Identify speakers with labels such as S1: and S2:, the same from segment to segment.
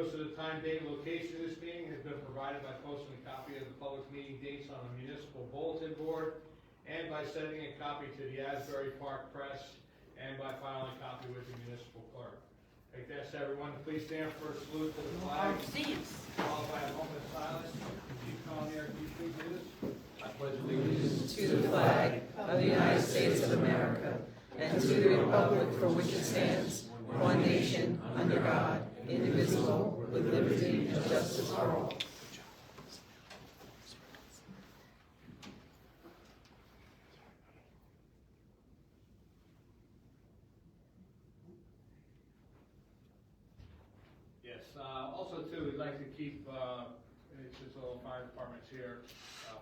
S1: Notice of the time, date, and location of this meeting has been provided by posting a copy of the public meeting dates on the municipal bulletin board and by sending a copy to the Asbury Park Press and by filing a copy with the municipal clerk. I ask everyone to please stand for a salute to the flag. Followed by a moment of silence. Chief Collier, can you please do this? I pledge allegiance
S2: to the flag of the United States of America and to the republic for which it stands, one nation, under God, indivisible, with liberty and justice for all.
S1: Yes, also too, we'd like to keep, since all the fire departments here,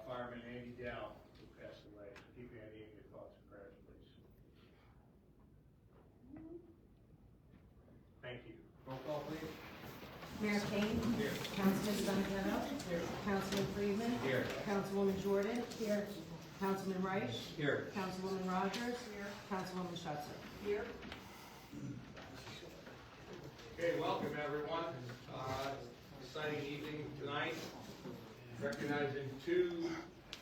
S1: Fireman Andy Dow, who passed away. So keep Andy in your thoughts and prayers, please. Thank you. Roll call, please.
S3: Mayor Kane.
S1: Here.
S3: Councilman Zonetto. Here. Councilman Freeman.
S1: Here.
S3: Councilwoman Jordan. Here. Councilman Reich.
S1: Here.
S3: Councilwoman Rogers. Here. Councilwoman Schutzer.
S4: Here.
S1: Okay, welcome everyone. Exciting evening tonight. Recognizing two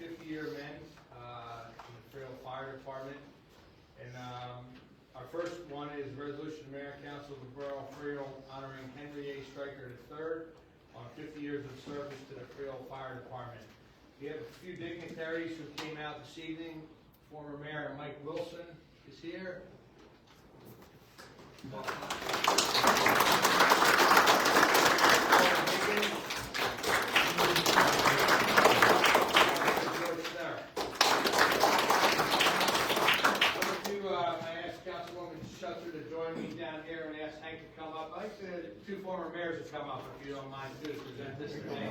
S1: 50-year men in the Freehold Fire Department. And our first one is resolution of Mayor and Council of the Borough of Freehold honoring Henry A. Stryker III on 50 years of service to the Freehold Fire Department. We have a few dignitaries who came out this evening. Former Mayor Mike Wilson is here. To join me down here and ask Hank to come up. I'd like the two former mayors to come up, if you don't mind, too, to present this today.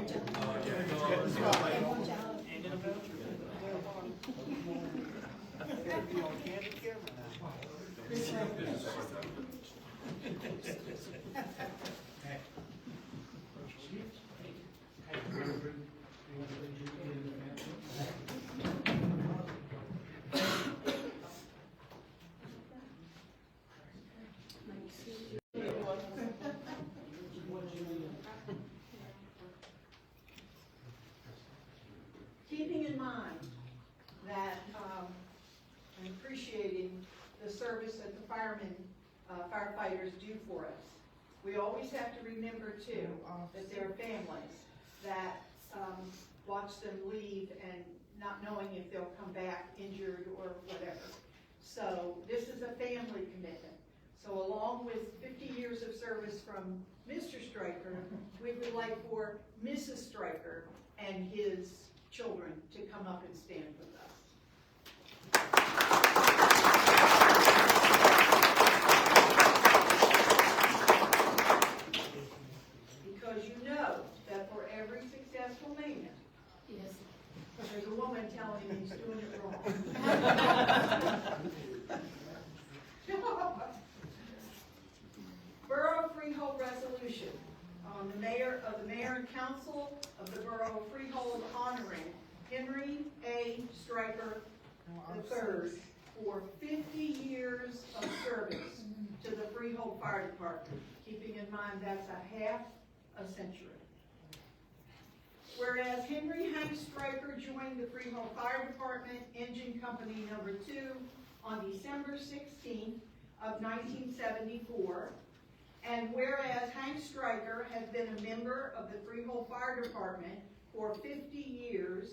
S4: Keeping in mind that and appreciating the service that the firefighters do for us, we always have to remember too that there are families that watch them leave and not knowing if they'll come back injured or whatever. So this is a family commitment. So along with 50 years of service from Mr. Stryker, we would like for Mrs. Stryker and his children to come up and stand with us. Because you know that for every successful man, yes, there's a woman telling him he's doing it wrong. Borough Freehold Resolution on the Mayor and Council of the Borough of Freehold honoring Henry A. Stryker III for 50 years of service to the Freehold Fire Department, keeping in mind that's a half a century. Whereas Henry Hank Stryker joined the Freehold Fire Department Engine Company No. 2 on December 16th of 1974, and whereas Hank Stryker has been a member of the Freehold Fire Department for 50 years,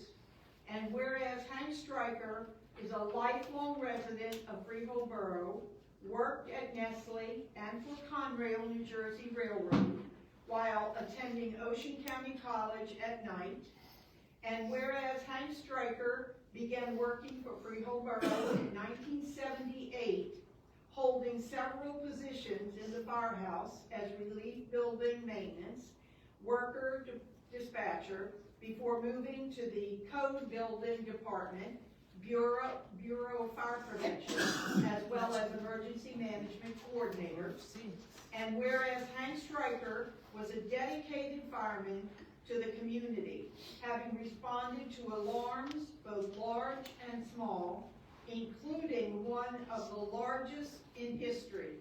S4: and whereas Hank Stryker is a lifelong resident of Freehold Borough, worked at Nestle and for Conrail, New Jersey Railroad, while attending Ocean County College at night, and whereas Hank Stryker began working for Freehold Borough in 1978, holding several positions in the firehouse as relief building maintenance, worker dispatcher, before moving to the code building department, Bureau of Fire Prevention, as well as emergency management coordinator. And whereas Hank Stryker was a dedicated fireman to the community, having responded to alarms, both large and small, including one of the largest in history,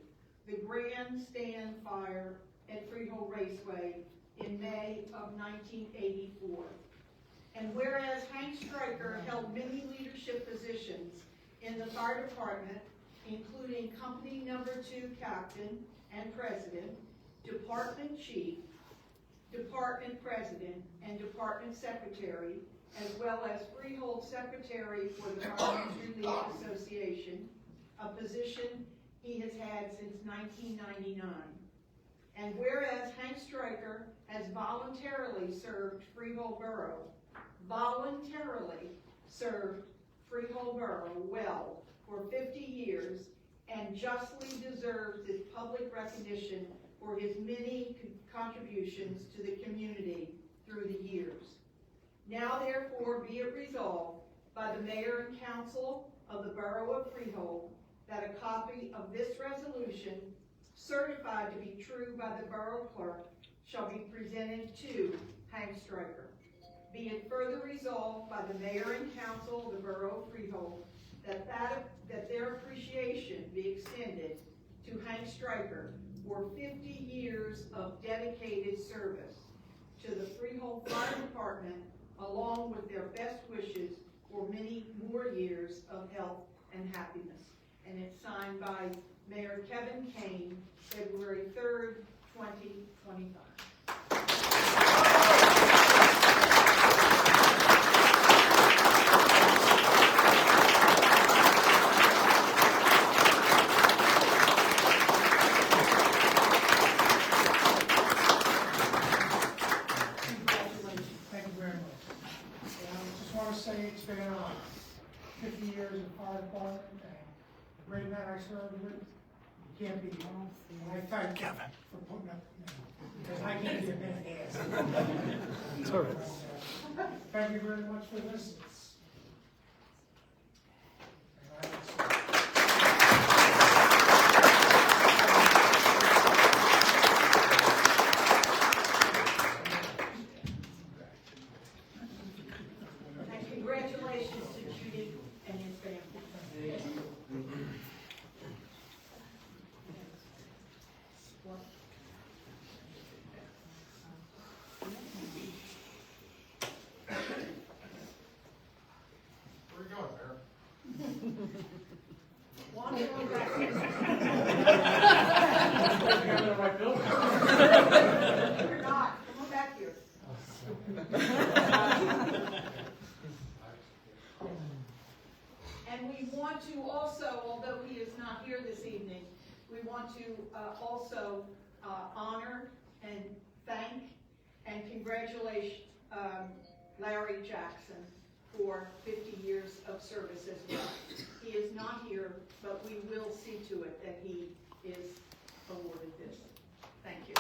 S4: the Grandstand Fire at Freehold Raceway in May of 1984. And whereas Hank Stryker held many leadership positions in the fire department, including company number 2 captain and president, department chief, department president, and department secretary, as well as Freehold secretary for the Firemen's Relief Association, a position he has had since 1999. And whereas Hank Stryker has voluntarily served Freehold Borough well for 50 years and justly deserves this public recognition for his many contributions to the community through the years. Now therefore be it resolved by the Mayor and Council of the Borough of Freehold that a copy of this resolution, certified to be true by the Borough Clerk, shall be presented to Hank Stryker. Be it further resolved by the Mayor and Council of the Borough of Freehold that their appreciation be extended to Hank Stryker for 50 years of dedicated service to the Freehold Fire Department, along with their best wishes for many more years of health and happiness. And it's signed by Mayor Kevin Kane, February 3rd, 2025.
S5: It's been 50 years in the fire department, and the great man I served with, you can't beat him. And I thank Kevin for putting up, because I can't be a bad ass.
S2: It's all right.
S5: Thank you very much for this.
S4: Congratulations to Judy and his family.
S1: Where are you going, Mayor?
S4: Want to go back?
S1: You're in the right building.
S4: You're not. Come on back here. And we want to also, although he is not here this evening, we want to also honor and thank and congratulate Larry Jackson for 50 years of service as well. He is not here, but we will see to it that he is awarded this. Thank you.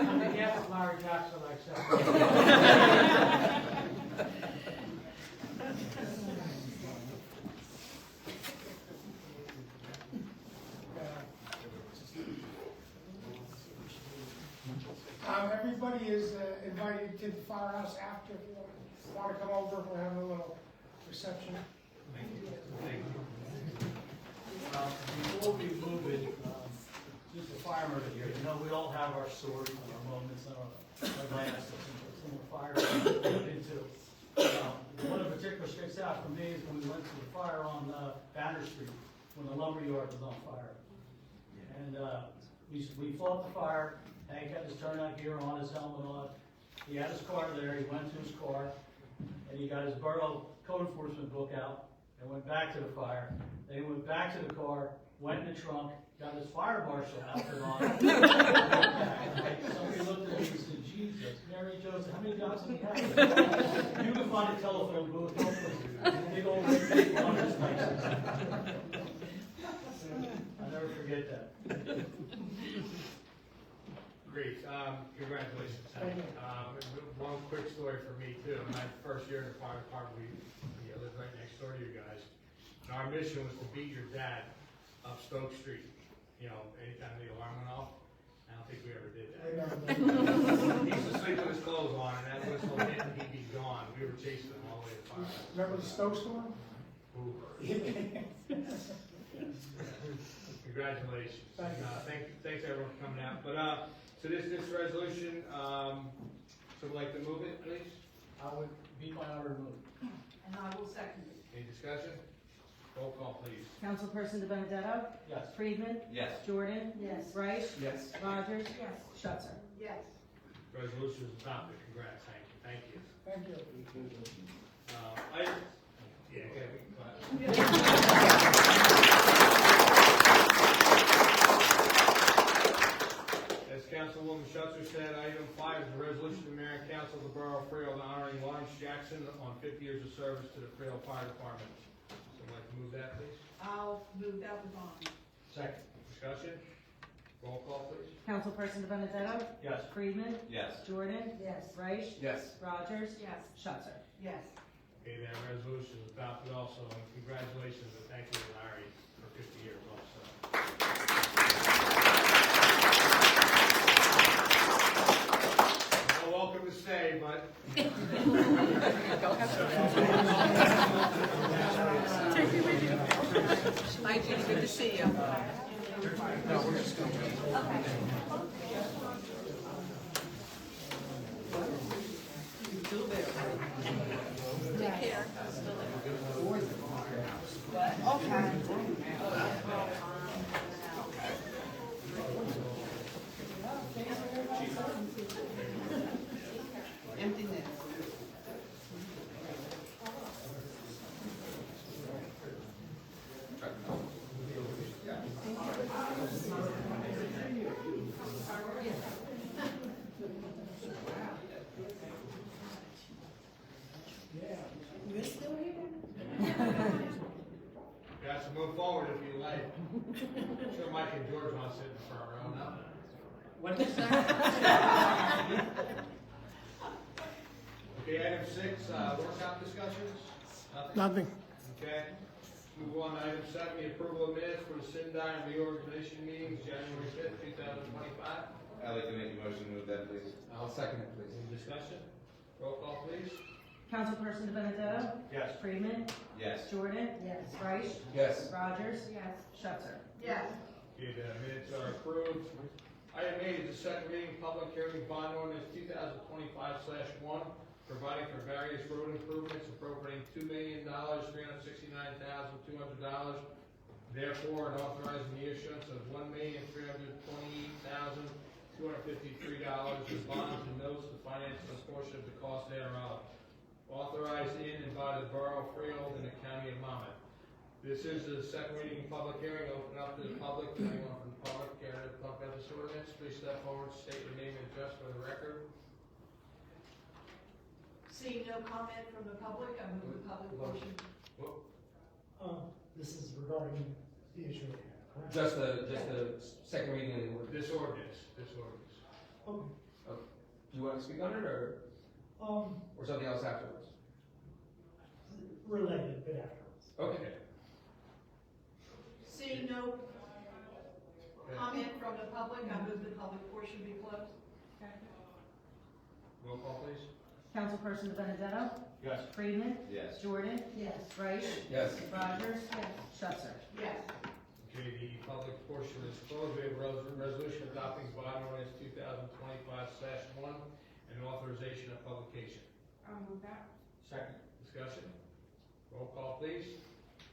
S5: On behalf of Larry Jackson, I accept. Everybody is invited to the firehouse after. If you want to come over, we're having a little reception.
S1: Thank you.
S6: Before we move it, just a fireman here, you know, we all have our stories and our moments and our last, some of the fire we've been to. One in particular sticks out for me is when we went to the fire on Banner Street, when the lumberyard was on fire. And we fought the fire. Hank had his turnout gear on, his helmet on. He had his car there, he went to his car, and he got his borough code enforcement book out and went back to the fire. Then he went back to the car, went in the trunk, got his fire marshal outfit on. Somebody looked at me and said, Jesus, Mary Joseph, how many jobs did he have? You can find a telephone booth, big old big on his license. I'll never forget that.
S1: Great, congratulations. One quick story for me too. My first year in the fire department, we lived right next door to you guys. And our mission was to beat your dad up Stoke Street. You know, anytime the alarm went off. I don't think we ever did that. He used to sleep with his clothes on, and that whistle hit and he'd be gone. We were chasing him all the way to the fire
S5: Remember the snowstorm?
S1: Congratulations.
S5: Thank you.
S1: Thanks everyone for coming out. But, so this resolution, someone like to move it, please?
S6: I would be my honor to move.
S4: And I will second it.
S1: Any discussion? Roll call, please.
S3: Councilperson De Benedetto?
S6: Yes.
S3: Friedman?
S7: Yes.
S3: Jordan?
S4: Yes.
S3: Reich?
S7: Yes.
S3: Rogers?
S4: Yes.
S3: Schuster?
S4: Yes.
S1: Resolution is adopted. Congrats. Thank you.
S5: Thank you.
S1: Yeah, okay. As Councilwoman Schutzer said, item 5 is a resolution of the mayor and council of the borough of Freehold honoring Lawrence Jackson on 50 years of service to the Freehold Fire Department. Someone like to move that, please?
S4: I'll move that with honor.
S6: Second.
S1: Discussion? Roll call, please.
S3: Councilperson De Benedetto?
S6: Yes.
S3: Friedman?
S7: Yes.
S3: Jordan?
S4: Yes.
S3: Reich?
S7: Yes.
S3: Rogers?
S4: Yes.
S3: Schuster?
S4: Yes.
S1: Okay, that resolution is adopted also, and congratulations and thank you to Larry for 50 years also. You're welcome to stay, but.
S2: Hi, Judy, good to see you. Take care. Empty nest. You're still here?
S1: Got to move forward if you like. I'm sure Mike and George want to sit in the front row now.
S6: What is that?
S1: Okay, item 6, workshop discussions?
S5: Nothing.
S1: Okay. Move on to item 7, the approval of minutes for the Sindian reorganization meetings, January 5th, 2025.
S7: I'd like to make a motion to move that, please. I'll second it, please.
S1: Any discussion? Roll call, please.
S3: Councilperson De Benedetto?
S6: Yes.
S3: Friedman?
S7: Yes.
S3: Jordan?
S4: Yes.
S3: Reich?
S7: Yes.
S3: Rogers?
S4: Yes.
S3: Schuster?
S4: Yes.
S1: Okay, the minutes are approved. Item 8 is the second reading public hearing bond ordinance 2025/1, providing for various road improvements appropriating $2,369,200. Therefore, and authorizing the issuance of $1,328,253 in bonds and notes to finance a portion of the cost thereof. Authorized in and by the Borough of Freehold and the County of Monmouth. This is the second reading public hearing, open up to the public. Anyone from the public care to talk about this ordinance, please step forward, state your name and address for the record.
S4: Seeing no comment from the public, I move the public portion.
S5: This is regarding the issue. Correct?
S7: Just the second reading of the ordinance.
S1: This ordinance.
S5: Okay.
S7: Do you want to speak on it, or something else afterwards?
S5: Related, but afterwards.
S7: Okay.
S4: Seeing no comment from the public, I move the public portion be closed.
S1: Roll call, please.
S3: Councilperson De Benedetto?
S6: Yes.
S3: Friedman?
S7: Yes.
S3: Jordan?
S4: Yes.
S3: Reich?
S7: Yes.
S3: Rogers?
S4: Yes.
S3: Schuster?
S4: Yes.
S1: Okay, the public portion is closed. We have a resolution adopting bond ordinance 2025/1 and authorization of publication.
S4: I'll move that.
S6: Second.
S1: Discussion? Roll call, please.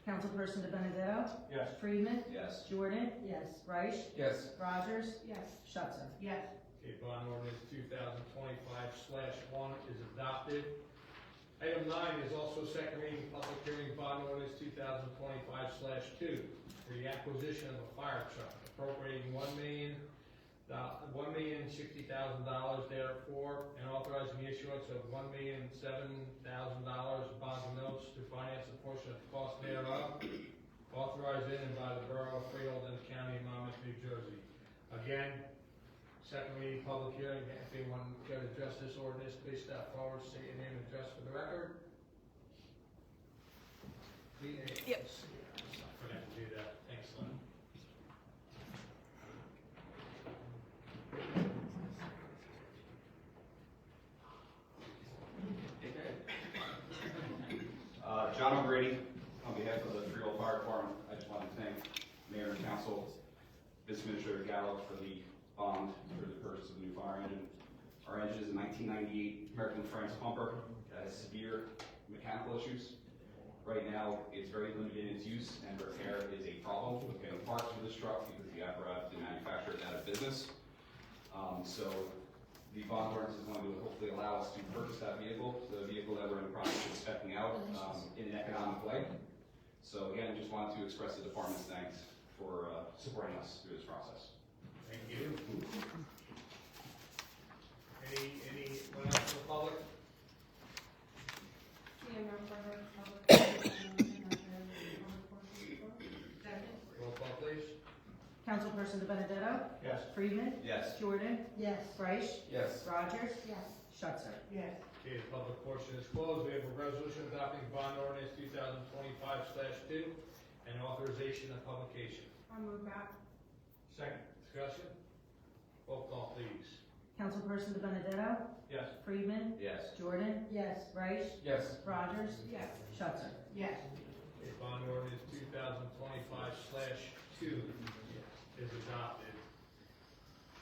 S3: Councilperson De Benedetto?
S6: Yes.
S3: Friedman?
S7: Yes.
S3: Jordan?
S4: Yes.
S3: Reich?
S7: Yes.
S3: Rogers?
S4: Yes.
S3: Schuster?
S4: Yes.
S1: Okay, bond ordinance 2025/1 is adopted. Item 9 is also second reading public hearing bond ordinance 2025/2 for the acquisition of a fire truck appropriating $1,060,000 therefore, and authorizing the issuance of $1,007,000 of bonds and notes to finance a portion of the cost thereof, authorized in and by the Borough of Freehold and the County of Monmouth, New Jersey. Again, second reading public hearing. If anyone care to address this ordinance, please step forward, state your name and address for the record.
S2: Yep.
S1: I forgot to do that. Thanks, Lynn.
S8: John O'Grady, on behalf of the Freehold Fire Department, I just want to thank Mayor and Council, Vice Administrator Gallo for the bond for the purchase of the new fire engine. Our engine is a 1998 American France pumper that has severe mechanical issues. Right now, it's very limited in its use, and repair is a problem with getting parts for this truck because the apparatus the manufacturer is out of business. So the bond ordinance is going to hopefully allow us to purchase that vehicle, the vehicle that we're in the process of spec'ing out in an economic way. So again, just wanted to express the department's thanks for supporting us through this process.
S1: Thank you. Anyone else from the public? Roll call, please.
S3: Councilperson De Benedetto?
S6: Yes.
S3: Friedman?
S7: Yes.
S3: Jordan?
S2: Yes.
S3: Reich?
S7: Yes.
S3: Rogers?
S2: Yes.
S3: Schuster?
S5: Yes.
S1: Okay, the public portion is closed. We have a resolution adopting bond ordinance 2025/2 and authorization of publication.
S4: I'll move that.
S6: Second.
S1: Discussion? Roll call, please.
S3: Councilperson De Benedetto?
S6: Yes.
S3: Friedman?
S7: Yes.
S3: Jordan?
S2: Yes.
S3: Reich?
S7: Yes.
S3: Rogers?
S4: Yes.
S3: Schuster?
S4: Yes.
S1: Okay, bond ordinance 2025/2 is adopted.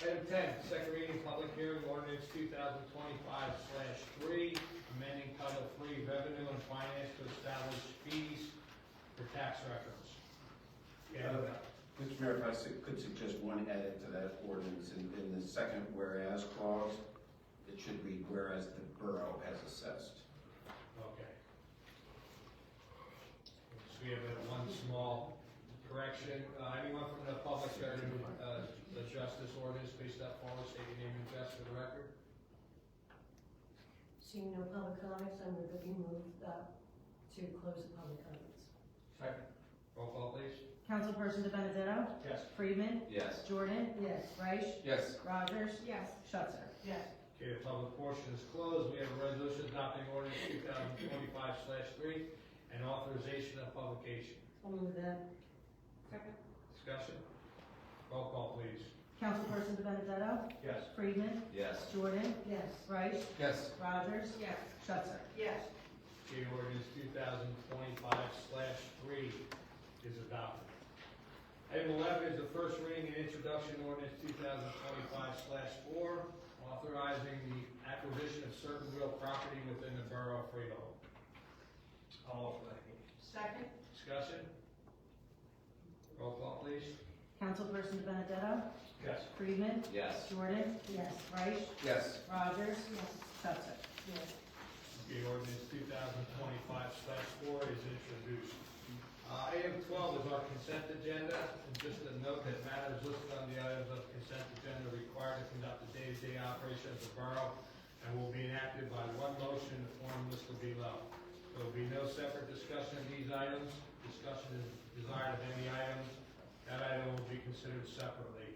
S1: Item 10, second reading, public hearing, ordinance 2025/3, amending Title III Revenue and Finance to establish fees for tax records.
S9: Mr. Mayor, if I could suggest one edit to that ordinance in the second whereas clause, it should read whereas the borough has assessed.
S1: Okay. So we have that one small correction. Anyone from the public care to address this ordinance, please step forward, state your name and address for the record.
S2: Seeing no public comments, I move that we move to close the public comments.
S6: Second.
S1: Roll call, please.
S3: Councilperson De Benedetto?
S6: Yes.
S3: Friedman?
S7: Yes.
S3: Jordan?
S2: Yes.
S3: Reich?
S7: Yes.
S3: Rogers?
S4: Yes.
S3: Schuster?
S4: Yes.
S1: Okay, the public portion is closed. We have a resolution adopting ordinance 2025/3 and authorization of publication.
S2: I'll move that.
S4: Second.
S1: Discussion? Roll call, please.
S3: Councilperson De Benedetto?
S6: Yes.
S3: Friedman?
S7: Yes.
S3: Jordan?
S2: Yes.
S3: Reich?
S7: Yes.
S3: Rogers?
S4: Yes.
S3: Schuster?
S4: Yes.
S1: Okay, ordinance 2025/3 is adopted. Item 11 is the first reading and introduction ordinance 2025/4, authorizing the acquisition of certain real property within the borough of Freehold.
S6: I'll offer that.
S4: Second.
S1: Discussion? Roll call, please.
S3: Councilperson De Benedetto?
S6: Yes.
S3: Friedman?
S7: Yes.
S3: Jordan?
S2: Yes.
S3: Reich?
S7: Yes.
S3: Rogers?
S2: Yes.
S3: Schuster?
S2: Yes.
S1: Okay, ordinance 2025/4 is introduced. Item 12 is our consent agenda, and just a note that matters listed on the items of consent agenda are required to conduct the day-to-day operation of the borough and will be enacted by one motion in the form listed below. There will be no separate discussion of these items. Discussion is desired of any items. That item will be considered separately.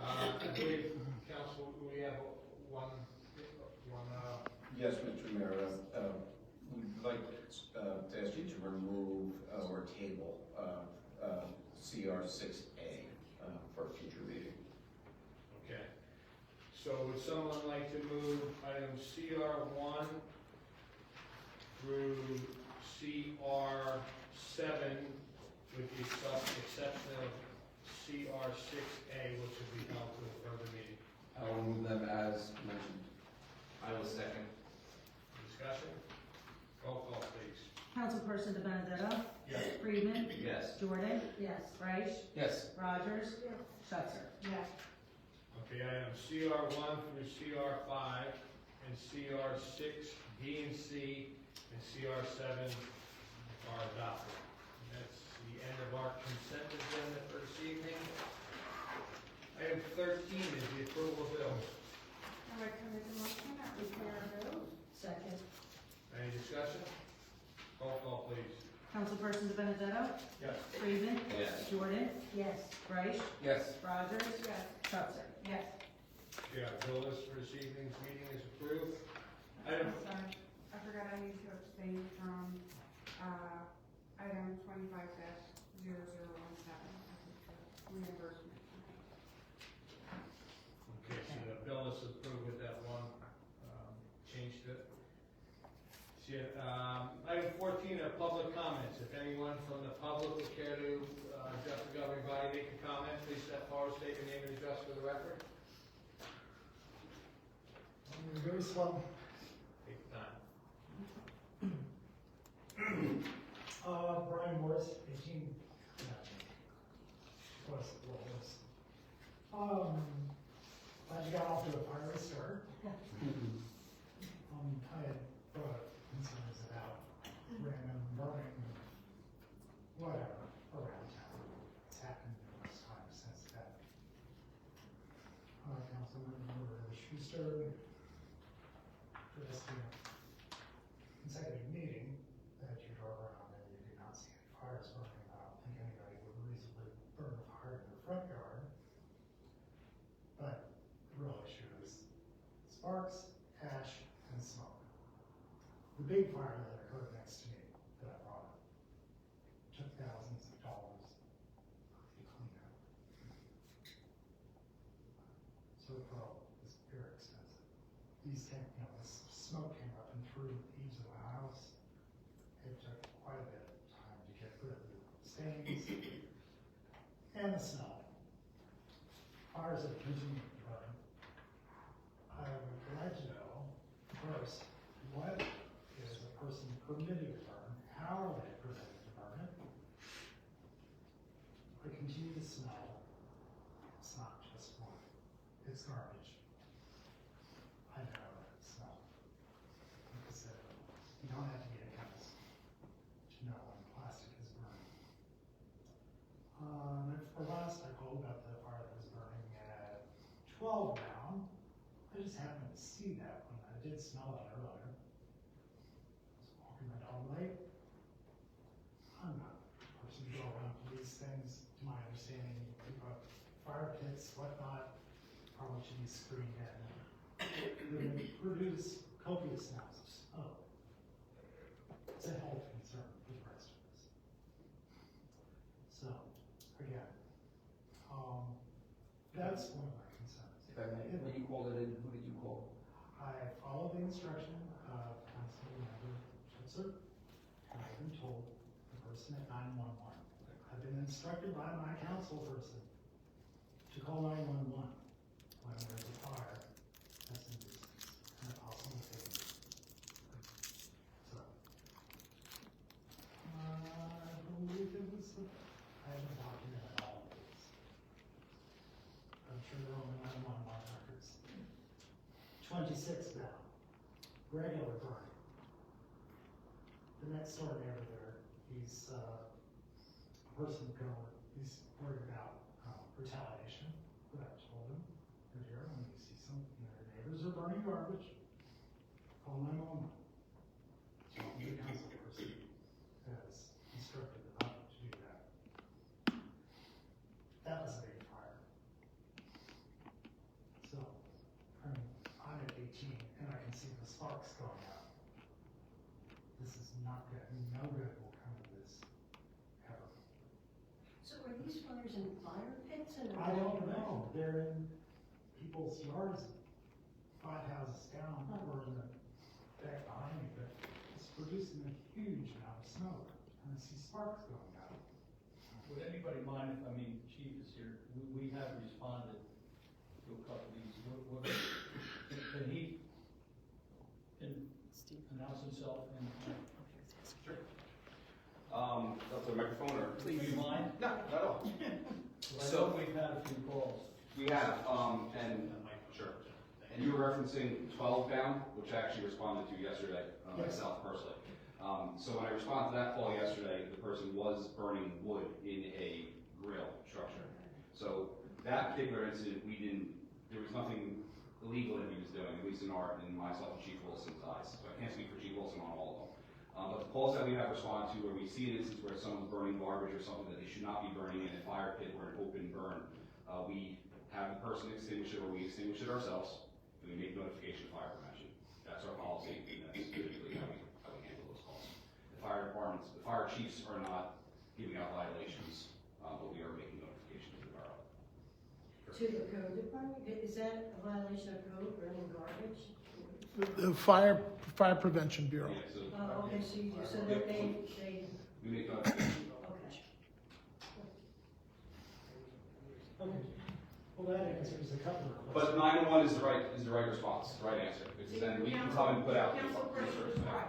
S1: I believe, council, we have one.
S9: Yes, Mr. Mayor, we'd like to ask you to remove or table CR 6A for a future meeting.
S1: Okay. So would someone like to move items CR1 through CR7 with the exception of CR6A, which will be held to a further meeting?
S7: I will move them as mentioned.
S8: I will second.
S1: Discussion? Roll call, please.
S3: Councilperson De Benedetto?
S6: Yes.
S3: Friedman?
S7: Yes.
S3: Jordan?
S2: Yes.
S3: Reich?
S7: Yes.
S3: Rogers? Schuster?
S4: Yes.
S1: Okay, items CR1 through CR5 and CR6, B and C, and CR7 are adopted. That's the end of our consent agenda for this evening. Item 13 is the approval of bills.
S4: I'd like to make a motion that we pay our bills.
S2: Second.
S1: Any discussion? Roll call, please.
S3: Councilperson De Benedetto?
S6: Yes.
S3: Friedman?
S7: Yes.
S3: Jordan?
S2: Yes.
S3: Reich?
S7: Yes.
S3: Rogers?
S4: Yes.
S3: Schuster?
S4: Yes.
S1: Okay, our bill list for this evening's meeting is approved. Item,
S10: Sorry, I forgot I need to abstain from, item 25-0017, reimbursement.
S1: okay, so the bill is approved with that one change to it. Item 14 are public comments. If anyone from the public would care to address the governing body, make a comment, please step forward, state your name and address for the record.
S5: Very slow.
S1: Take your time.
S5: Brian Morris, 18. What's the list? Glad you got off to a fiery start. I had brought up concerns about random burning, whatever, around town. It's happened numerous times since that. Councilman Schuster, addressed in a consecutive meeting that you drove around and you did not see any fires burning. I don't think anybody would reasonably burn a fire in their front yard. But the real issue is sparks, ash, and smoke. The big fire that occurred next to me that I brought up took thousands of dollars to clean up. So the is very expensive. This smoke came up and through the eaves of the house. It took quite a bit of time to get rid of the stains and the smell. Fires have continued to burn. I would like to know, first, what is the person permitted to burn? How are they permitted to burn it? I continue to smell. It's not just one. It's garbage. I know that smell. Like I said, you don't have to be a chemist to know when plastic is burning. For last, I told about the fire that was burning at 12 now. I just happened to see that when I did smell it earlier. I was walking my dog late. I'm not the person to go around police things. To my understanding, fire pits, whatnot, probably should be screened in. They produce copious amounts of smoke. It's a health concern for the rest of us. So, again, that's one of my concerns.
S7: If I may, when you called it in, who did you call?
S5: I followed the instruction of Councilmember Schutzer, and I've been told the person at 911. I've been instructed by my council person to call 911 when there's a fire that's in business and a possible failure. So, I believe it was I haven't documented all of these. I'm sure they're on the 911 records. 26 now, regular burning. The next door neighbor there, he's a person he's worried about retaliation. But I told him, here, when you see some, your neighbors are burning garbage, call 911. So the council person has instructed them not to do that. That was a big fire. So, I'm at 18 and I can see the sparks going out. This is not good. No good will come of this ever.
S3: So are these fires in fire pits and?
S5: I don't know. They're in people's yards, 5 houses down, or in the back behind me, but it's producing a huge amount of smoke. And I see sparks going out.
S6: Would anybody mind if, Chief is here, we have responded to a couple of these. Can he announce himself and?
S8: Sure. Up to the microphone or?
S6: Do you mind?
S8: No, not at all.
S6: So we've had a few calls.
S8: We have, and, sure. And you were referencing 12 down, which I actually responded to yesterday, myself personally. So when I responded to that call yesterday, the person was burning wood in a grill structure. So that particular incident, there was nothing illegal that he was doing, at least in myself and Chief Wilson's eyes. So I can't speak for Chief Wilson on all of them. But the calls that we have responded to, where we see an instance where someone's burning garbage or something that they should not be burning in a fire pit or an open burn, we have the person extinguish it, or we extinguish it ourselves, and we make notification of fire prevention. That's our policy, and that's typically how we handle those calls. The fire departments, the fire chiefs are not giving out violations, but we are making notification to the borough.
S3: To the code department? Is that a violation of code, burning garbage?
S5: The fire
S11: Fire Prevention Bureau.
S8: Yeah, so
S3: Oh, okay, so you, so that they,
S8: we make
S3: okay.
S5: Okay. Well, that answers a couple of
S8: but
S5: questions.
S8: 911 is the right response, the right answer, because then we can come and put out the
S4: Council President is right.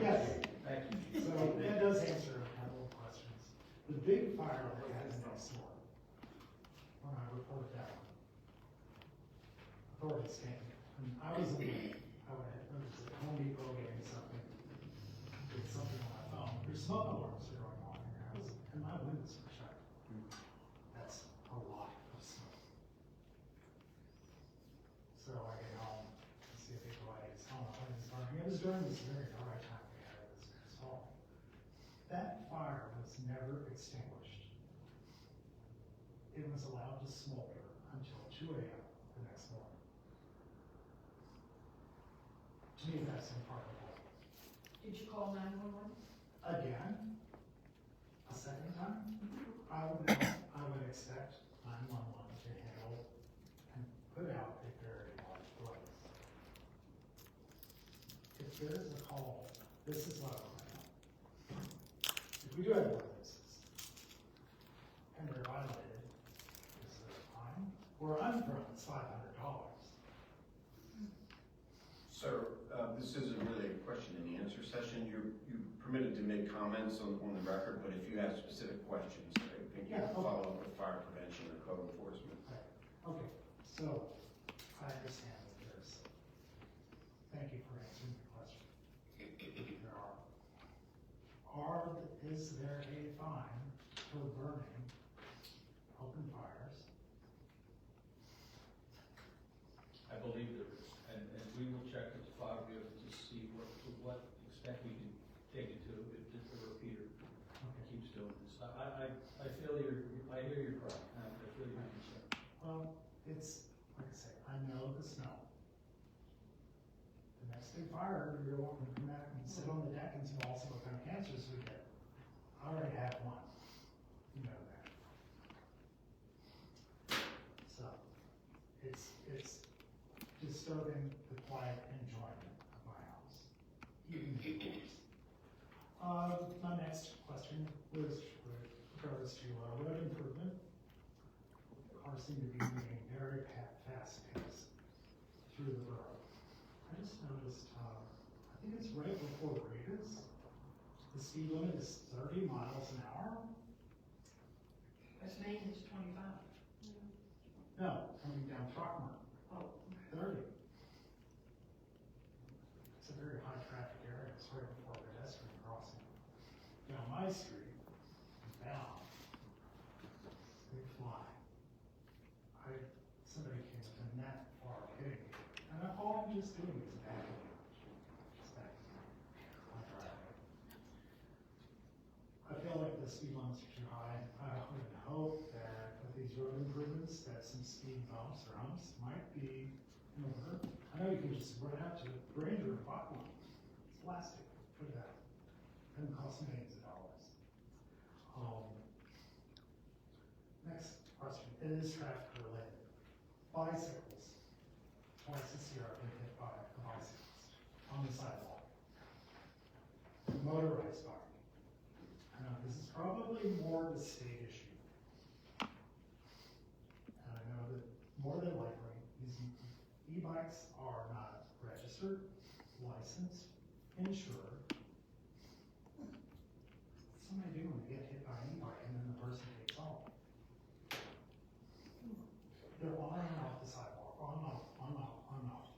S5: Yes, thank you. So that does answer a couple of questions. The big fire that we had next door, when I reported that one, authorities came, and I was at Home Depot getting something, did something on my phone, your smoke alarms are going on in your house, and my windows were shut. That's a lot of smoke. So I get home, to see if people light his home, when it's burning. It was during this very dry time we had this fall. That fire was never extinguished. It was allowed to smolder until 2 a.m. the next morning. To me, that's improbable.
S3: Did you call 911?
S5: Again, a second time, I would expect 911 to handle and put out a very large blaze. If there is a call, this is what I want to know. If we do have blazes, and they're violated, is there a fine? Where I'm from, it's $500.
S9: Sir, this isn't really a question and answer session. You're permitted to make comments on the record, but if you have specific questions, I think you can follow up with fire prevention or code enforcement.
S5: Okay, so I understand that there's, thank you for answering the question. Is there a fine for burning open fires?
S6: I believe there is, and we will check with the fire bureau to see to what extent we can take it to if the repeater keeps doing this. I feel I hear your cry, and I feel your concern.
S5: Well, it's, like I say, I know the smell. The next big fire, you're welcome to come back and sit on the deck and smell also what kind of cancers we get. I already had one, you know that. So, it's disturbing the quiet enjoyment of my house, even indoors. My next question was with regards to road improvement. Cars seem to be moving very fast pace through the borough. I just noticed, I think it's right before Rita's, the speed limit is 30 miles an hour.
S3: West Main is 25.
S5: No, coming down Throckmorton,
S3: Oh,
S5: 30. It's a very high traffic area, it's right before pedestrian crossing. Down my street, down, they fly. Somebody came within that far of hitting me, and all I'm just doing is backing up. Just backing up on driveway. I feel like the speed limits are too high. I would hope that with these road improvements, that some speed bumps or humps might be in order. I know you can just run out to Granger and buy one. It's plastic, put it out. Doesn't cost millions of dollars. Next question, it is traffic related. Bicycles. Twice this year I've been hit by a bicyclist on the sidewalk. Motorized bike. I know this is probably more of a state issue. And I know that more than likely, these e-bikes are not registered, licensed, insured. What's somebody do when they get hit by an e-bike and then the person takes off? They're on and off the sidewalk, on, off, on, off, on, off.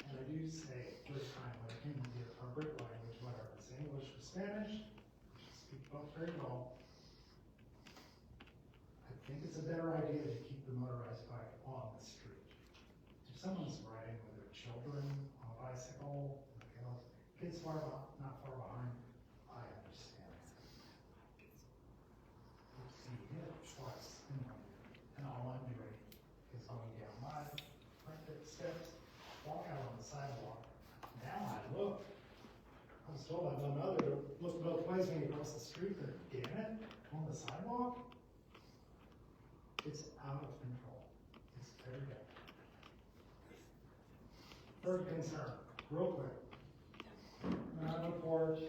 S5: And I do say very kindly in the appropriate language, whether it's English or Spanish, which I speak both very well. I think it's a better idea to keep the motorized bike on the street. If someone's riding with their children on a bicycle, kids not far behind, I understand. See hit twice in 1 year, and all I'm doing is going down my steps, walk out on the sidewalk. Now I look. I was told I'm another to look both ways when you cross the street, but damn it, on the sidewalk? It's out of control. It's very bad. third concern, real quick. When I report,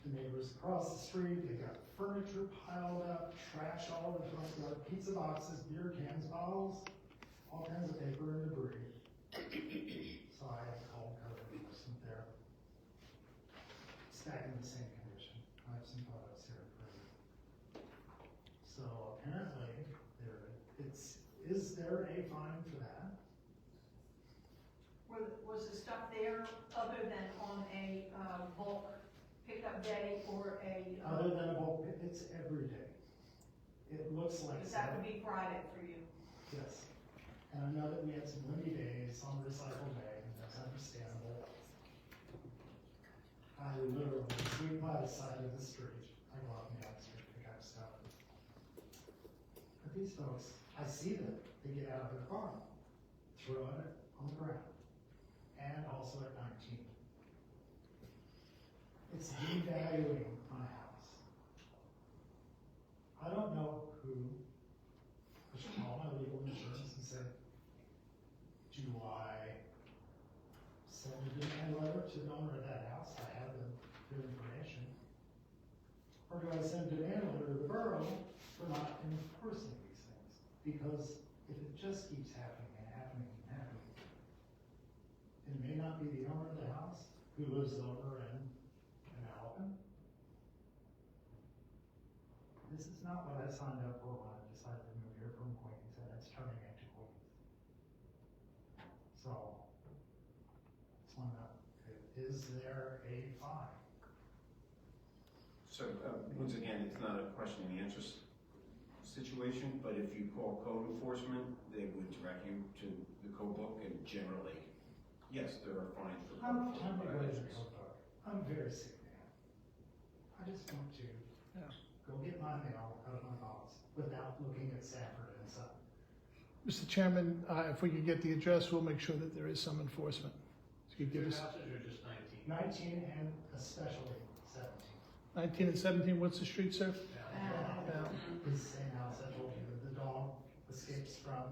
S5: the neighbors across the street, they got furniture piled up, trash all over the front yard, pizza boxes, beer cans, bottles, all kinds of paper and debris. So I have called code enforcement there. It's back in the same condition. I have some photos here for you. So apparently, is there a fine for that?
S4: Was the stuff there other than on a bulk pickup day or a?
S5: Other than a bulk, it's every day. It looks like.
S4: Because that would be Friday for you.
S5: Yes. And I know that we had some windy days on recycle day, and that's understandable. I literally swing by the side of the street. I go out and down the street to pick up stuff. But these folks, I see them. They get out of their car, throw it on the ground, and also at 19. It's devaluing my house. I don't know who. I should call my legal insurance and say, do I send a demand letter to the owner of that house? I have their information. Or do I send a demand letter to the borough for not enforcing these things? Because if it just keeps happening and happening and happening, it may not be the owner of the house who lives over in Alvin. This is not what I signed up for when I decided to move here from Queens, and it's turning into Queens. So, just want to know, is there a fine?
S9: So, once again, it's not a question and answer situation, but if you call code enforcement, they would direct you to the code book, and generally, yes, there are fines for
S5: I'm
S9: code
S5: going to
S9: violations.
S5: the code book. I'm very sick, man. I just want to go get my mail out of my box without looking at Sanford and Son.
S11: Mr. Chairman, if we could get the address, we'll make sure that there is some enforcement. So you give us
S1: Houses or just 19?
S5: 19 and especially 17.
S11: 19 and 17, what's the street, sir?
S5: This same house I told you, the dog escapes from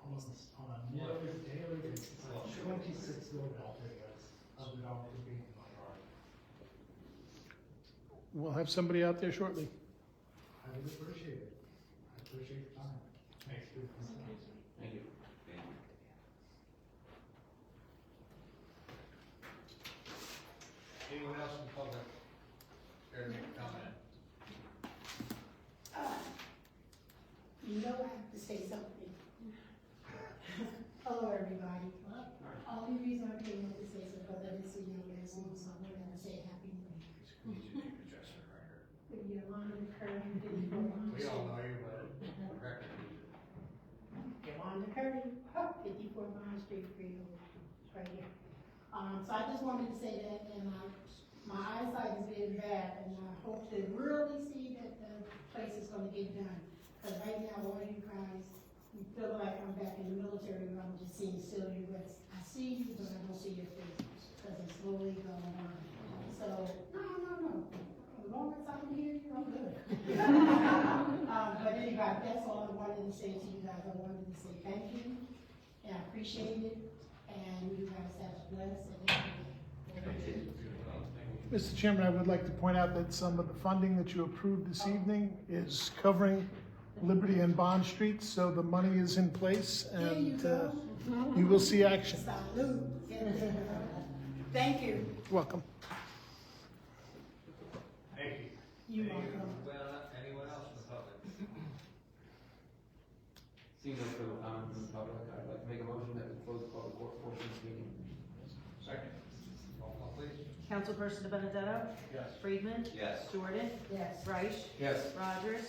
S5: almost on a nearly daily basis. Like 26 doorbell videos of the dog being in my yard.
S11: We'll have somebody out there shortly.
S5: I would appreciate it. I appreciate your time. Thanks for your concern.
S8: Thank you.
S1: Anyone else in public care to make a comment?
S3: You know I have to say something. Hello, everybody. Only reason I came in to say something because I didn't see you last week, so I wanted to say Happy New Year.
S1: We need you to address the record.
S3: With Yolanda Curry, 54 Mine
S1: We all
S3: Street.
S1: know you, but the record needs it.
S3: Yolanda Curry, 54 Mine Street, Freehold, right here. So I just wanted to say that, and my eyesight has been bad, and I hope to really see that the place is gonna get done. Because right now, all you guys, you feel like I'm back in the military, where I'm just seeing silhouettes. I see you, but I don't see your face, because it's slowly going on. So, no. As long as I'm here, I'm good. But anyway, that's all I wanted to say to you guys. I wanted to say thank you, and I appreciate it, and you guys have a blessed and
S1: Thank you.
S11: Mr. Chairman, I would like to point out that some of the funding that you approved this evening is covering Liberty and Bond Streets, so the money is in place and you will see action.
S3: salute. Thank you.
S11: Welcome.
S1: Thank you.
S3: You're welcome.
S1: Anyone else in the public?
S7: Seeing no further comment from the public, I'd like to make a motion that we close the public portion of this meeting.
S1: Second. Roll call, please.
S2: Councilperson Benedetto?
S1: Yes.
S2: Friedman?
S8: Yes.
S2: Jordan?
S3: Yes.
S2: Reich?
S7: Yes.
S2: Rogers?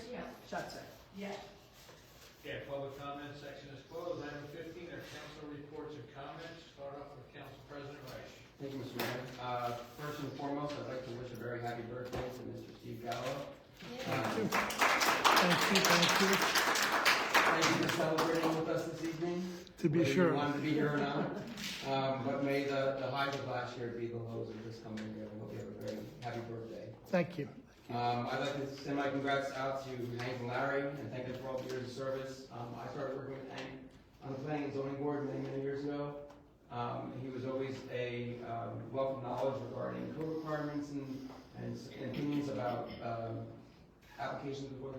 S2: Schuster?
S4: Yes.
S1: Okay, public comment section is closed. Item 15 are council reports and comments. Start off with Council President Reich.
S7: Thank you, Mr. Mayor. First and foremost, I'd like to wish a very happy birthday to Mr. Steve Gallo.
S11: Thank you.
S7: Thank you for celebrating with us this evening.
S11: To be
S7: Whether
S11: sure.
S7: you wanted to be here or not. But may the highs of last year be the lows of this coming year. We hope you have a very happy birthday.
S11: Thank you.
S7: I'd like to send my congrats out to Hank and Larry and thank them for all the years of service. I started working with Hank on the planning and and Zoning Board many, many years ago. He was always a wealth of knowledge regarding code requirements and opinions about applications before the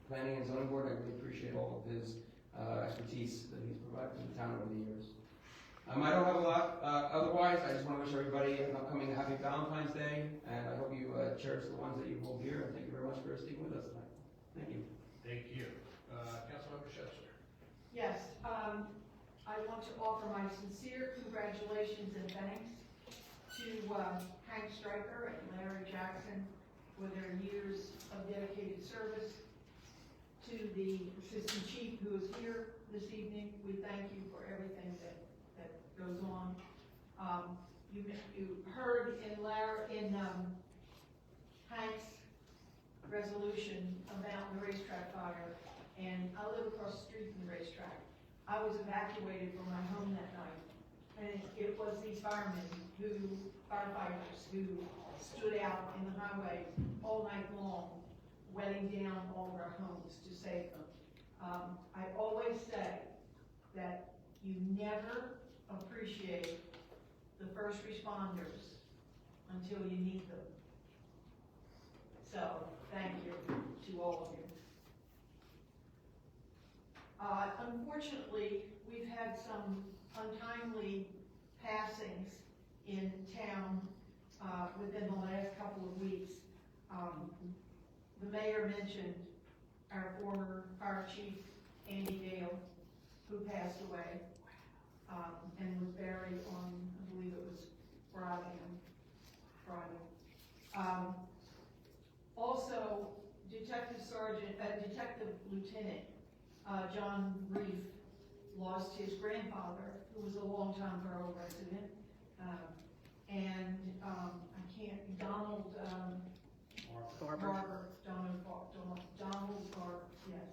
S7: planning and zoning board. I really appreciate all of his expertise that he's provided to the town over the years. I don't have a lot otherwise. I just want to wish everybody an upcoming happy Valentine's Day, and I hope you cherish the ones that you hold dear, and thank you very much for speaking with us tonight. Thank you.
S1: Thank you. Councilmember Schuster.
S4: Yes, I want to offer my sincere congratulations and thanks to Hank Stryker and Larry Jackson for their years of dedicated service. To the assistant chief who is here this evening, we thank you for everything that goes on. You heard in Hank's resolution about the racetrack fire, and I live across the street from the racetrack. I was evacuated from my home that night, and it was these firefighters who stood out in the highway all night long, wetting down all of our homes to save them. I always say that you never appreciate the first responders until you need them. So, thank you to all of you. Unfortunately, we've had some untimely passings in town within the last couple of weeks. The mayor mentioned our former fire chief, Andy Gale, who passed away and was buried on, I believe it was Friday. Also, Detective Lieutenant John Reef lost his grandfather, who was a longtime borough resident, Donald Barber, yes.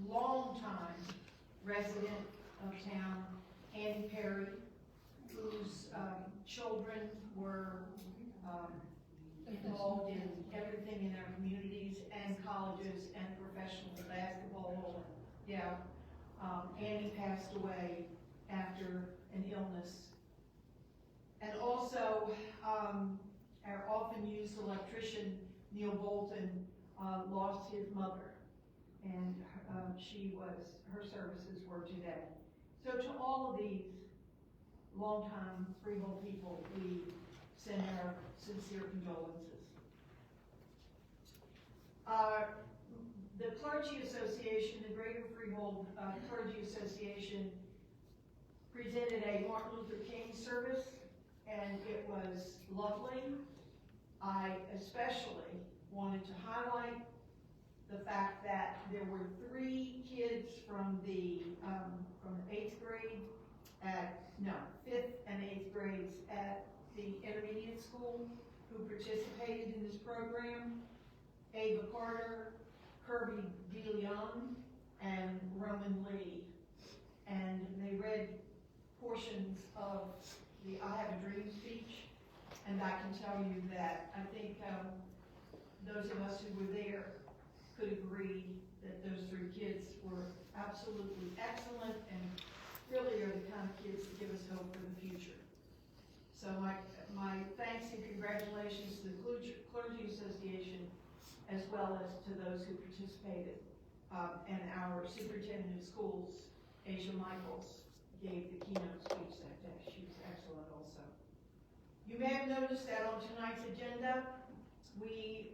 S4: Longtime resident of town, Andy Perry, whose children were involved in everything in our communities and colleges and professional basketball. Yeah, Andy passed away after an illness. And also, our often used electrician, Neil Bolton, lost his mother, and her services were today. So to all of these longtime Freehold people, we send our sincere condolences. The Clergy Association, the Greater Freehold Clergy Association, presented a Martin Luther King service, and it was lovely. I especially wanted to highlight the fact that there were 3 kids from the 5th and 8th grades at the intermediate school who participated in this program. Ava Carter, Kirby DeLeon, and Roman Lee. And they read portions of the I Have a Dream speech, and I can tell you that I think those of us who were there could agree that those 3 kids were absolutely excellent and really are the kind of kids that give us hope for the future. So my thanks and congratulations to the Clergy Association, as well as to those who participated. And our superintendent of schools, Asia Michaels, gave the keynote speech that day. She was excellent also. You may have noticed that on tonight's agenda, we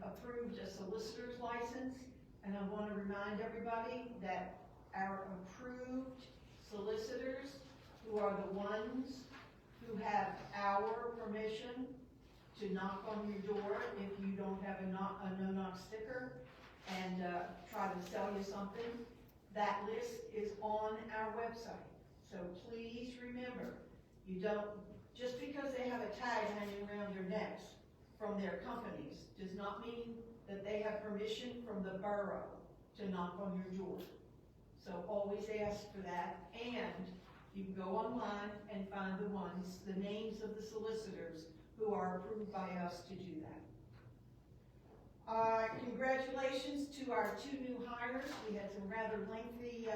S4: approved a solicitor's license, and I want to remind everybody that our approved solicitors, who are the ones who have our permission to knock on your door if you don't have a no-knock sticker and try to sell you something, that list is on our website. So please remember, you don't, just because they have a tag hanging around their necks from their companies does not mean that they have permission from the borough to knock on your door. So always ask for that, and you can go online and find the names of the solicitors who are approved by us to do Congratulations to our 2 new hires. We had some rather lengthy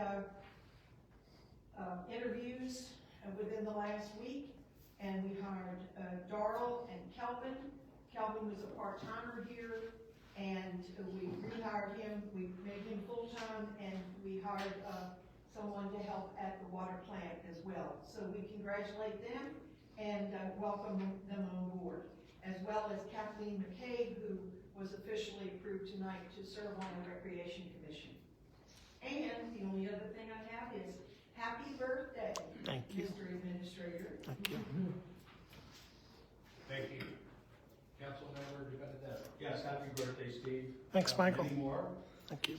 S4: interviews within the last week, and we hired Darrell and Kelvin. Kelvin was a part-timer here, and we rehired him. We made him full-time, and we hired someone to help at the water plant as well. So we congratulate them and welcome them on board, as well as Kathleen McCabe, who was officially approved tonight to serve on the Recreation Commission. And the only other thing I have is happy birthday,
S11: Thank you.
S4: Mr. Administrator.
S11: Thank you.
S1: Thank you. Councilmember DeBenedetto.
S6: Yes, happy birthday, Steve.
S11: Thanks, Michael.
S6: Many more.
S11: Thank you.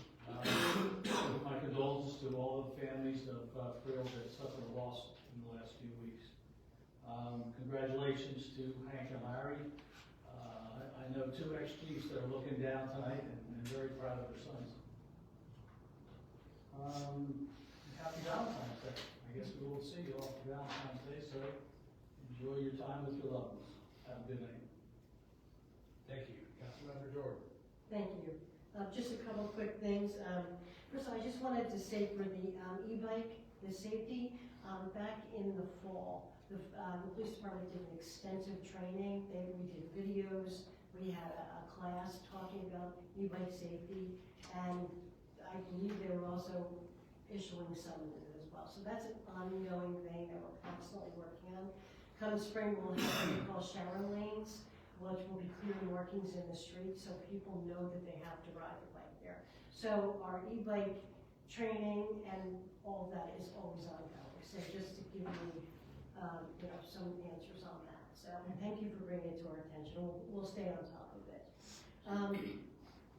S6: My condolences to all the families of Freehold that suffered a loss in the last few weeks. Congratulations to Hank and Larry. I know 2 ex-chiefs that are looking down tonight and very proud of their sons. Happy Valentine's Day. I guess we will see you all for Valentine's Day, so enjoy your time with your loved ones. Have a good night.
S1: Thank you. Councilmember Jordan.
S12: Thank you. Just a couple quick things. First, I just wanted to say for the e-bike, the safety, back in the fall, the police department did an extensive training. We did videos. We had a class talking about e-bike safety, and I believe they were also issuing summonses as well. So that's an ongoing thing that we're constantly working on. Come spring, we'll have what we call shower lanes, which will be clear markings in the street so people know that they have to ride the bike there. So our e-bike training and all of that is always ongoing. So just to give you, some answers on that. So thank you for bringing it to our attention. We'll stay on top of it.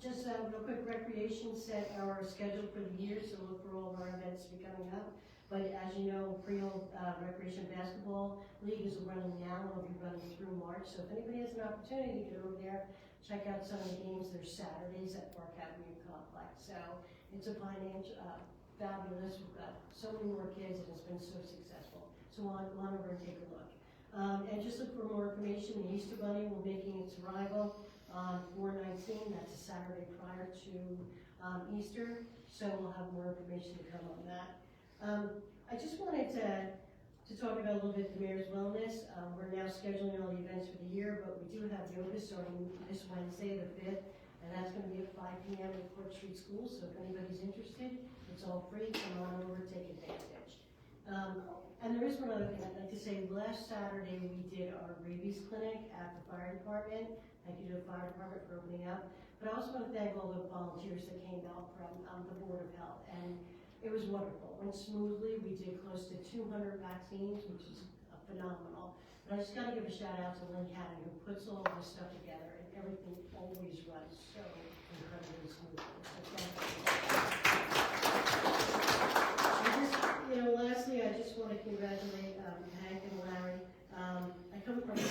S12: Just real quick, recreation set our schedule for the year, so look for all of our events to be coming up. But as you know, Freehold Recreation Basketball League is running now. It'll be running through March. So if anybody has an opportunity to get over there, check out some of the games. They're Saturdays at Park Avenue Complex. So it's a fabulous. We've got so many more kids, and it's been so successful. So on over and take a look. And just look for more information. The Easter Bunny will be making its arrival on 4/19. That's a Saturday prior to Easter. So we'll have more information to come on that. I just wanted to talk about a little bit the Mayor's Wellness. We're now scheduling all the events for the year, but we do have yoga starting this Wednesday, the 5th, and that's going to be at 5 p.m. at Court Street School. So if anybody's interested, it's all free. Come on over, take advantage. And there is one other thing I'd like to say. Last Saturday, we did our rabies clinic at the fire department. Thank you to the fire department for opening up. But I also want to thank all the volunteers that came out from the Board of Health. And it was wonderful. It went smoothly. We did close to 200 vaccines, which is phenomenal. But I just got to give a shout out to Lynn Cannon, who puts all this stuff together, and everything always runs so incredibly smoothly. So thank you. Lastly, I just want to congratulate Hank and Larry. I come from the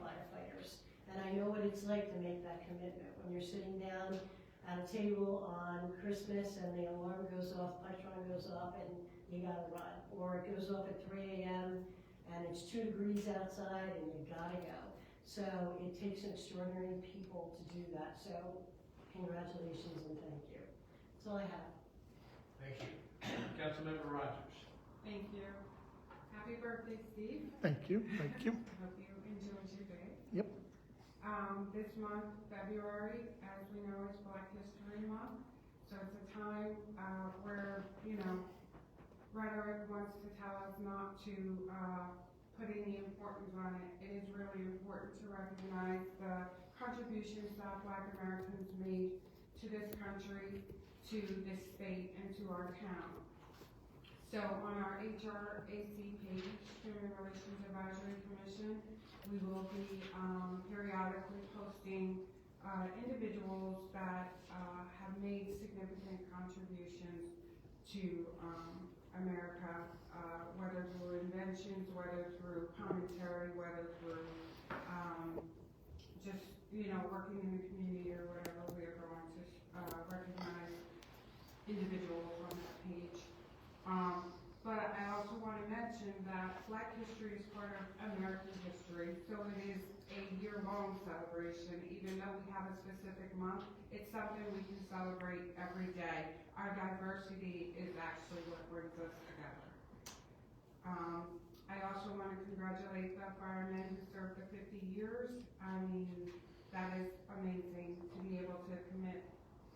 S12: firefighters, and I know what it's like to make that commitment when you're sitting down at a table on Christmas and the alarm goes off, Putron goes off, and you gotta run. Or it goes off at 3 a.m. and it's 2 degrees outside and you gotta go. So it takes extraordinary people to do that. So congratulations and thank you. That's all I have.
S1: Thank you. Councilmember Rogers.
S10: Thank you. Happy birthday, Steve.
S11: Thank you. Thank you.
S10: Hope you enjoyed your day.
S11: Yep.
S10: This month, February, as we know, is Black History Month. So it's a time where, rhetoric wants to tell us not to put any importance on it. It is really important to recognize the contributions that Black Americans made to this country, to this state, and to our town. So on our HRAC page, Human Relations Advisory Commission, we will be periodically posting individuals that have made significant contributions to America, whether through inventions, whether through commentary, whether through just, working in the community or whatever. We are going to recognize individuals on that page. But I also want to mention that Black history is part of American history. anniversary, so it is a year-long celebration. Even though we have a specific month, it's something we can celebrate every day. Our diversity is actually what brings us together. I also want to congratulate the firemen who served the 50 years. I mean, that is amazing to be able to commit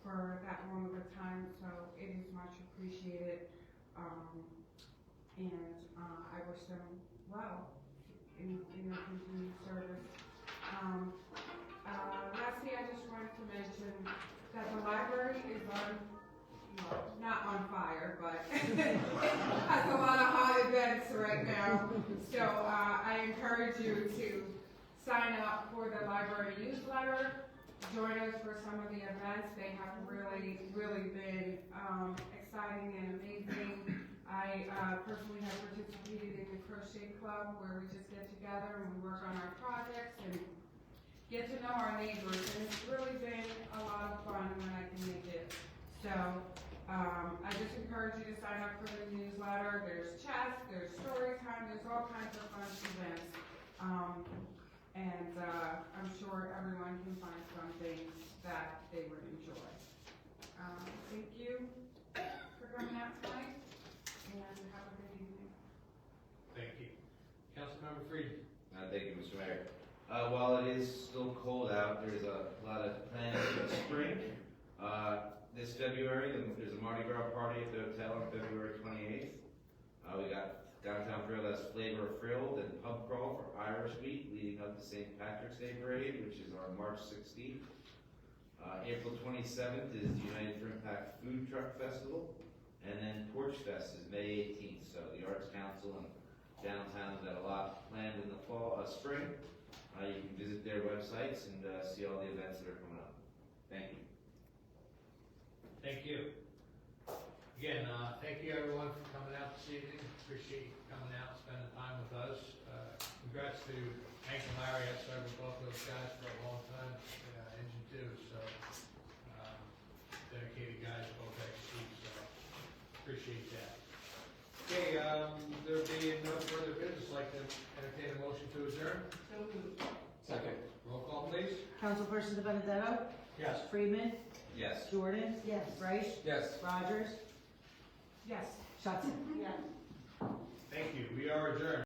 S10: for that long of a time, so it is much appreciated. I wish them well in their continued service. Lastly, I just wanted to mention that the library is not on fire, but has a lot of hot events right now. So I encourage you to sign up for the library newsletter. Join us for some of the events. They have really, really been exciting and amazing. I personally have participated in the crochet club where we just get together and we work on our projects and get to know our neighbors. And it's really been a lot of fun when I can make it. So I just encourage you to sign up for the newsletter. There's chess, there's story time, there's all kinds of fun events. I'm sure everyone can find something that they would enjoy. Thank you for coming out tonight, and have a good evening.
S1: Thank you. Councilmember Frieden.
S13: Thank you, Mr. Mayor. While it is still cold out, there's a lot of plans for the spring. This February, there's a Mardi Gras party at the hotel on February 28th. We got Downtown Frill has Flavor Frilled and Pub Crawl for Irish Week, leading up to St. Patrick's Day Parade, which is on March 16th. April 27th is the United for Impact Food Truck Festival. And then Porch Fest is May 18th. So the Arts Council and downtown's got a lot planned in the spring. You can visit their websites and see all the events that are coming up. Thank you.
S1: Thank you. Again, thank you everyone for coming out this evening. Appreciate you coming out and spending time with us. Congrats to Hank and Larry. I've served with both those guys for a long time, Engine 2, so dedicated guys, both ex-chiefs, so appreciate that. Okay, there being no further business, I'd like to entertain a motion to adjourn.
S7: Second.
S1: Roll call, please.
S2: Councilperson Benedetto?
S1: Yes.
S2: Freeman?
S13: Yes.
S2: Jordan?
S12: Yes.
S2: Rice?
S1: Yes.
S2: Rogers?
S10: Yes.
S2: Sutton?
S12: Yes.
S1: Thank you. We are adjourned.